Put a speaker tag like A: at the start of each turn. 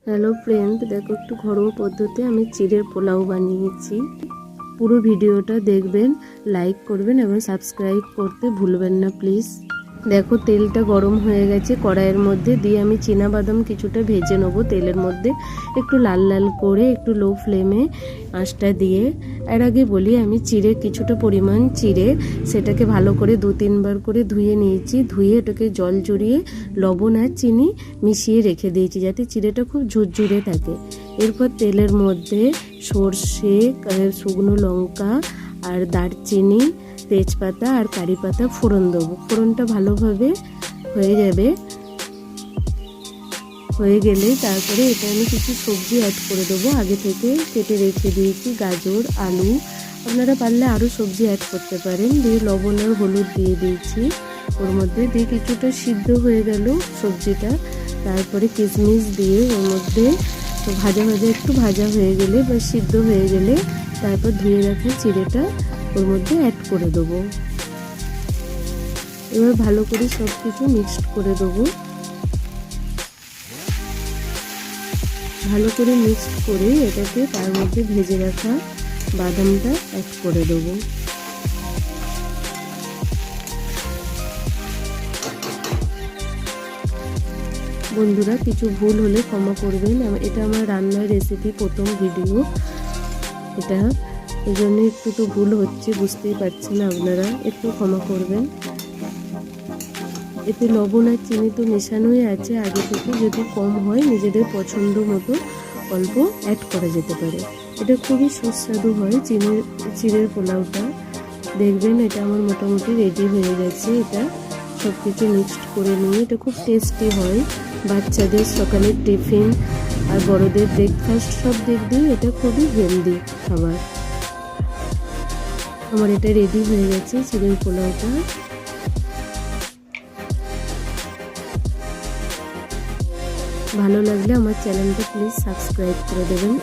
A: Hello friend, দেখো একটু ঘরোয়া পদ্ধতি আমি চিড়ের পোলাও বানিয়েছি। পুরো ভিডিওটা দেখবেন, লাইক করবেন এবং সাবস্ক্রাইব করতে ভুলবেন না প্লিজ। দেখো তেলটা গরম হয়ে গেছে, কড়াইয়ের মধ্যে দিয়ে আমি বাদাম কিছুটা ভেজে নেবো তেলের মধ্যে, একটু লাল লাল করে, একটু লো ফ্লেমে আঁচটা দিয়ে। এর আগে বলি, আমি চিড়ে কিছুটা পরিমাণ চিড়ে সেটাকে ভালো করে 2-3 বার করে ধুয়ে নিয়েছি। ধুয়ে ওটাকে জল জড়িয়ে লবণ আর চিনি মিশিয়ে রেখে দিয়েছি যাতে চিড়েটা খুব ঝুরঝুরে থাকে। এরপর তেলের মধ্যে সর্ষে, শুকনো লঙ্কা আর দারচিনি, তেজপাতা আর কারি পাতা ফোড়ন দেবো। ফোড়নটা ভালোভাবে হয়ে গেলে তারপরে এটা আমি কিছু সবজি অ্যাড করে দেবো। আগে থেকে কেটে রেখে দিয়েছি গাজর, আলু, আপনারা পারলে আরও সবজি অ্যাড করতে পারেন। দিয়ে লবণ আর হলুদ দিয়ে দিয়েছি ওর মধ্যে। দিয়ে কিছুটা সিদ্ধ হয়ে গেল সবজিটা, তারপরে কিশমিশ দিয়ে ওর মধ্যে একটু ভাজা হয়ে গেলে বা সিদ্ধ হয়ে গেলে তারপর ধুয়ে রাখা চিড়েটা ওর মধ্যে অ্যাড করে দেবো। এবার ভালো করে সব কিছু মিক্সড করে দেবো। ভালো করে মিক্সড করে এটাকে তার মধ্যে ভেজে রাখা বাদামটা অ্যাড করে দেবো। বন্ধুরা, কিছু ভুল হলে ক্ষমা করবেন, এটা আমার রান্নার রেসিপি, প্রথম ভিডিও এটা, এই জন্য একটু তো ভুল হচ্ছে, বুঝতেই পারছেন আপনারা, একটু ক্ষমা করবেন। এতে লবণ আর চিনি তো মেশানোই আছে আগে থেকে, যদি কম হয় নিজেদের পছন্দ মতো অল্প অ্যাড করা যেতে পারে। এটা খুবই সুস্বাদু হয় চিড়ের পোলাওটা। দেখবেন এটা আমার মোটামুটি রেডি হয়ে গেছে। এটা সব কিছু মিক্সড করে নিয়ে এটা খুব টেস্টি হয়। বাচ্চাদের সকালের টিফিন আর বড়দের ব্রেকফাস্ট সব দিক দিয়ে এটা খুবই হেলদি খাবার। আমার এটা রেডি হয়ে গেছে চিড়ের পোলাওটা। ভালো লাগলে আমার চ্যানেলটা প্লিজ সাবস্ক্রাইব করে দেবেন।